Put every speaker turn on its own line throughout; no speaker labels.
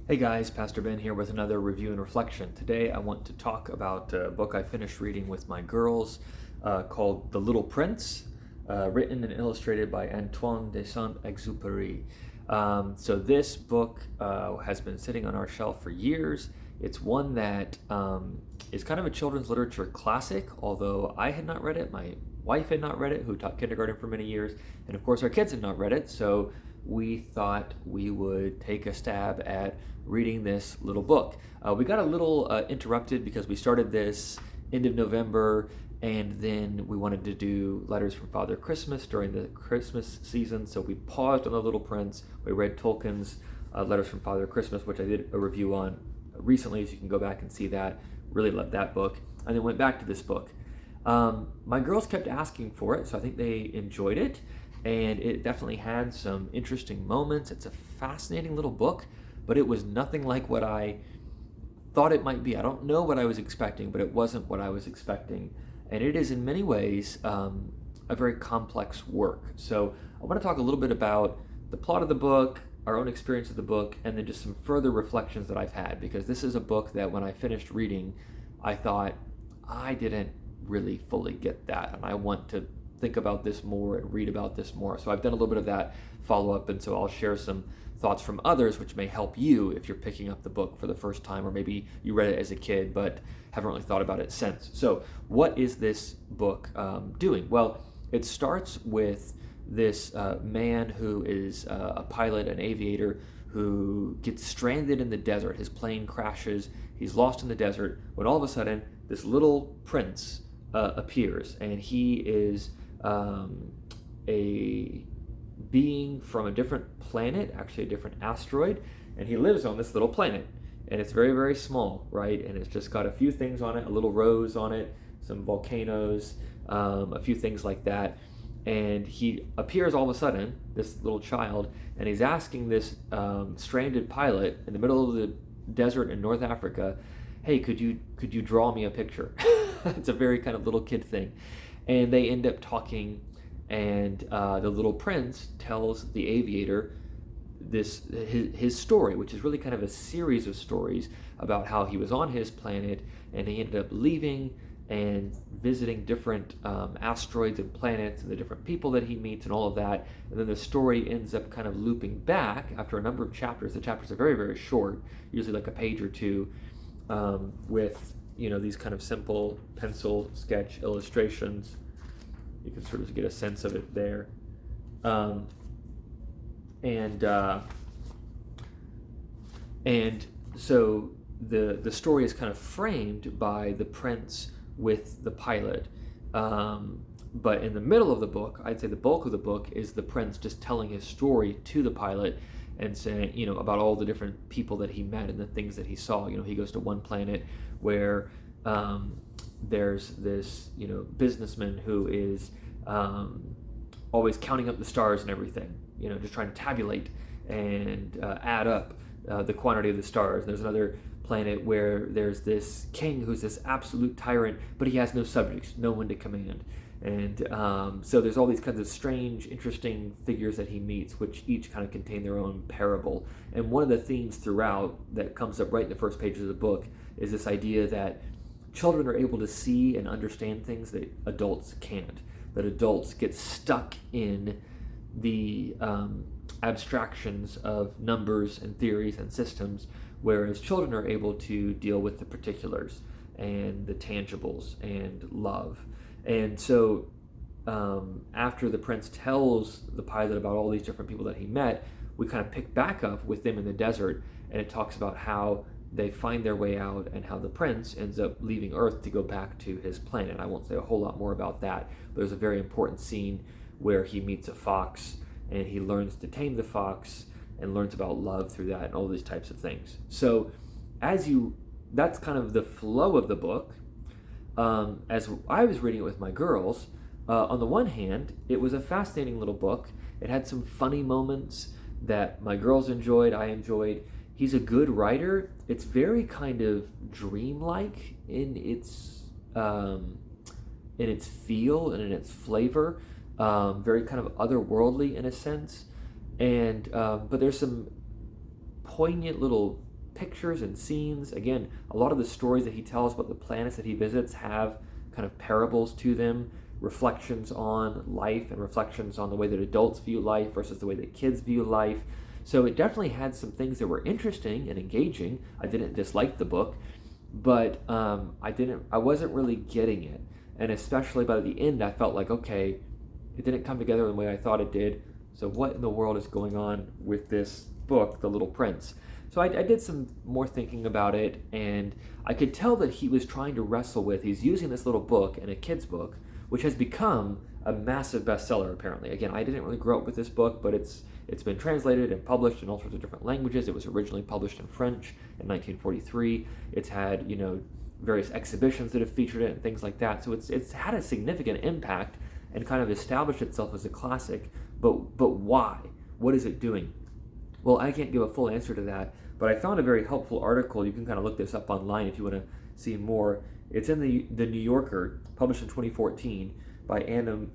Hey guys, Pastor Ben here with another review and reflection. Today I want to talk about a book I finished reading with my girls called The Little Prince, written and illustrated by Antoine de Saint-Exupéry. So this book has been sitting on our shelf for years. It's one that is kind of a children's literature classic, although I had not read it. My wife had not read it, who taught kindergarten for many years, and of course our kids had not read it, so we thought we would take a stab at reading this little book. We got a little interrupted because we started this end of November, and then we wanted to do Letters from Father Christmas during the Christmas season, so we paused on The Little Prince. We read Tolkien's Letters from Father Christmas, which I did a review on recently, so you can go back and see that. Really loved that book, and then went back to this book. My girls kept asking for it, so I think they enjoyed it, and it definitely had some interesting moments. It's a fascinating little book, but it was nothing like what I thought it might be. I don't know what I was expecting, but it wasn't what I was expecting, and it is in many ways a very complex work. So I want to talk a little bit about the plot of the book, our own experience of the book, and then just some further reflections that I've had, because this is a book that when I finished reading, I thought, I didn't really fully get that, and I want to think about this more and read about this more. So I've done a little bit of that follow-up, and so I'll share some thoughts from others which may help you if you're picking up the book for the first time, or maybe you read it as a kid but haven't really thought about it since. So what is this book doing? Well, it starts with this man who is a pilot, an aviator, who gets stranded in the desert. His plane crashes, he's lost in the desert, when all of a sudden this little prince appears, and he is a being from a different planet, actually a different asteroid, and he lives on this little planet. And it's very, very small, right? And it's just got a few things on it, a little rose on it, some volcanoes, a few things like that. And he appears all of a sudden, this little child, and he's asking this stranded pilot in the middle of the desert in North Africa, hey, could you draw me a picture? It's a very kind of little kid thing. And they end up talking, and the little prince tells the aviator his story, which is really kind of a series of stories about how he was on his planet, and he ended up leaving and visiting different asteroids and planets and the different people that he meets and all of that. And then the story ends up kind of looping back after a number of chapters. The chapters are very, very short, usually like a page or two, with these kind of simple pencil sketch illustrations. You can sort of get a sense of it there. And so the story is kind of framed by the prince with the pilot. But in the middle of the book, I'd say the bulk of the book is the prince just telling his story to the pilot and saying, about all the different people that he met and the things that he saw. He goes to one planet where there's this, businessman who is always counting up the stars and everything, just trying to tabulate and add up the quantity of the stars. There's another planet where there's this king who's this absolute tyrant, but he has no subjects, no one to command. And so there's all these kinds of strange, interesting figures that he meets, which each kind of contain their own parable. And one of the themes throughout that comes up right in the first pages of the book is this idea that children are able to see and understand things that adults can't, that adults get stuck in the abstractions of numbers and theories and systems, whereas children are able to deal with the particulars and the tangibles and love. And so after the prince tells the pilot about all these different people that he met, we kind of pick back up with them in the desert, and it talks about how they find their way out and how the prince ends up leaving Earth to go back to his planet. I won't say a whole lot more about that, but there's a very important scene where he meets a fox and he learns to tame the fox and learns about love through that and all these types of things. So that's kind of the flow of the book. As I was reading it with my girls, on the one hand, it was a fascinating little book. It had some funny moments that my girls enjoyed, I enjoyed. He's a good writer. It's very kind of dreamlike in its feel and in its flavor, very kind of otherworldly in a sense. And but there's some poignant little pictures and scenes. Again, a lot of the stories that he tells about the planets that he visits have kind of parables to them, reflections on life and reflections on the way that adults view life versus the way that kids view life. So it definitely had some things that were interesting and engaging. I didn't dislike the book, but I wasn't really getting it. And especially by the end, I felt like, okay, it didn't come together the way I thought it did. So what in the world is going on with this book, The Little Prince? So I did some more thinking about it, and I could tell that he was trying to wrestle with, he's using this little book in a kid's book, which has become a massive bestseller apparently. Again, I didn't really grow up with this book, but it's been translated and published in all sorts of different languages. It was originally published in French in 1943. It's had, various exhibitions that have featured it and things like that. So it's had a significant impact and kind of established itself as a classic. But why? What is it doing? Well, I can't give a full answer to that, but I found a very helpful article. You can kind of look this up online if you want to see more. It's in the New Yorker, published in 2014 by Adam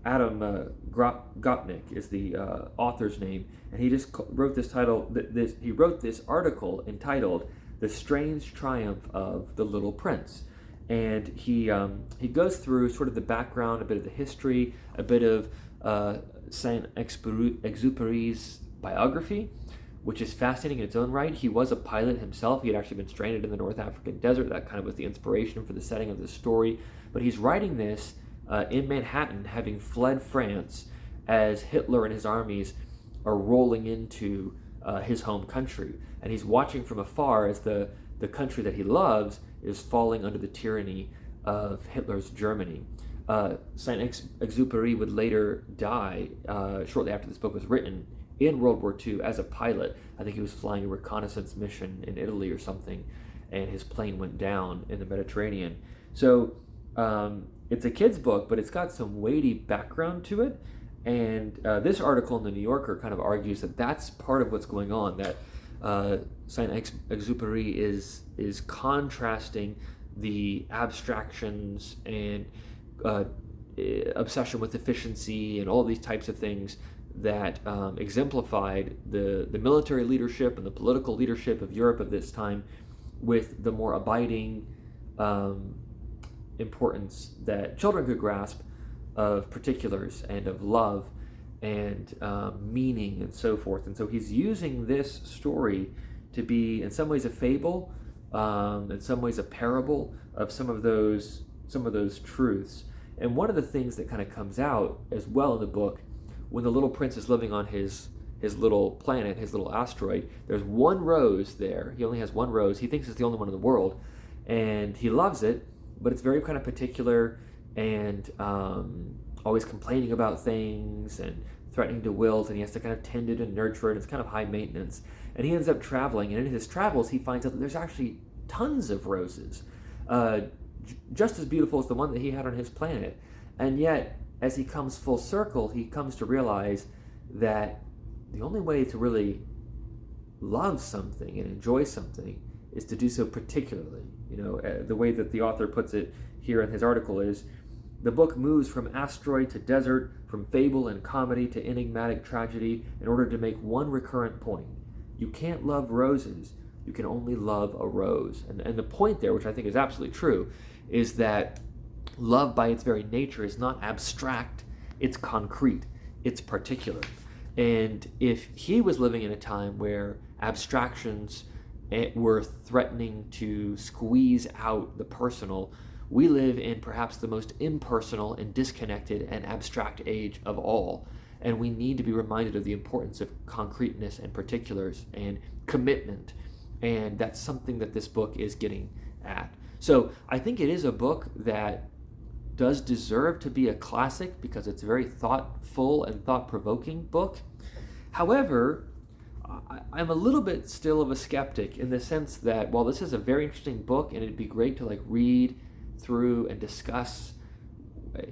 Gopnik is the author's name, and he just wrote this title. He wrote this article entitled "The Strange Triumph of the Little Prince," and he goes through sort of the background, a bit of the history, a bit of Saint-Exupéry's biography, which is fascinating in its own right. He was a pilot himself. He had actually been stranded in the North African desert. That kind of was the inspiration for the setting of the story. But he's writing this in Manhattan, having fled France, as Hitler and his armies are rolling into his home country. And he's watching from afar as the country that he loves is falling under the tyranny of Hitler's Germany. Saint-Exupéry would later die shortly after this book was written in World War II as a pilot. I think he was flying a reconnaissance mission in Italy or something, and his plane went down in the Mediterranean. So it's a kid's book, but it's got some weighty background to it. And this article in the New Yorker kind of argues that that's part of what's going on, that Saint-Exupéry is contrasting the abstractions and obsession with efficiency and all these types of things that exemplified the military leadership and the political leadership of Europe of this time, with the more abiding importance that children could grasp of particulars and of love and meaning and so forth. And so he's using this story to be in some ways a fable, in some ways a parable of some of those truths. And one of the things that kind of comes out as well in the book, when the little prince is living on his little planet, his little asteroid, there's one rose there. He only has one rose. He thinks it's the only one in the world, and he loves it, but it's very kind of particular and always complaining about things and threatening to wilt, and he has to kind of tend it and nurture it. It's kind of high maintenance. And he ends up traveling, and in his travels, he finds out that there's actually tons of roses, just as beautiful as the one that he had on his planet. And yet, as he comes full circle, he comes to realize that the only way to really love something and enjoy something is to do so particularly. The way that the author puts it here in his article is, the book moves from asteroid to desert, from fable and comedy to enigmatic tragedy, in order to make one recurrent point. You can't love roses. You can only love a rose. And the point there, which I think is absolutely true, is that love by its very nature is not abstract, it's concrete, it's particular. And if he was living in a time where abstractions were threatening to squeeze out the personal, we live in perhaps the most impersonal and disconnected and abstract age of all. And we need to be reminded of the importance of concreteness and particulars and commitment. And that's something that this book is getting at. So I think it is a book that does deserve to be a classic because it's a very thoughtful and thought-provoking book. However, I'm a little bit still of a skeptic in the sense that while this is a very interesting book and it'd be great to read through and discuss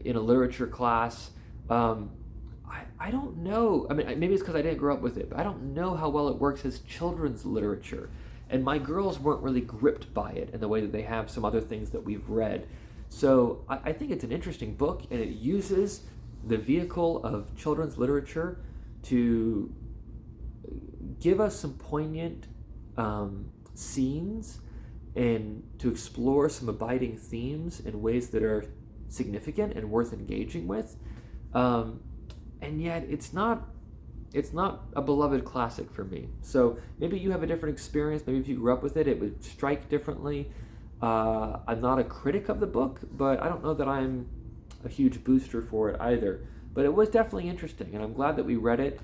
in a literature class, I don't know. I mean, maybe it's because I didn't grow up with it, but I don't know how well it works as children's literature. And my girls weren't really gripped by it in the way that they have some other things that we've read. So I think it's an interesting book, and it uses the vehicle of children's literature to give us some poignant scenes and to explore some abiding themes in ways that are significant and worth engaging with. And yet it's not a beloved classic for me. So maybe you have a different experience. Maybe if you grew up with it, it would strike differently. I'm not a critic of the book, but I don't know that I'm a huge booster for it either. But it was definitely interesting, and I'm glad that we read it.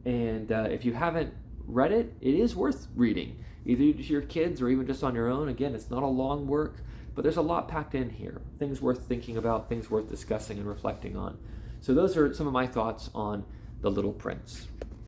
If you haven't read it, it is worth reading, either to your kids or even just on your own. Again, it's not a long work, but there's a lot packed in here. Things worth thinking about, things worth discussing and reflecting on. So those are some of my thoughts on The Little Prince.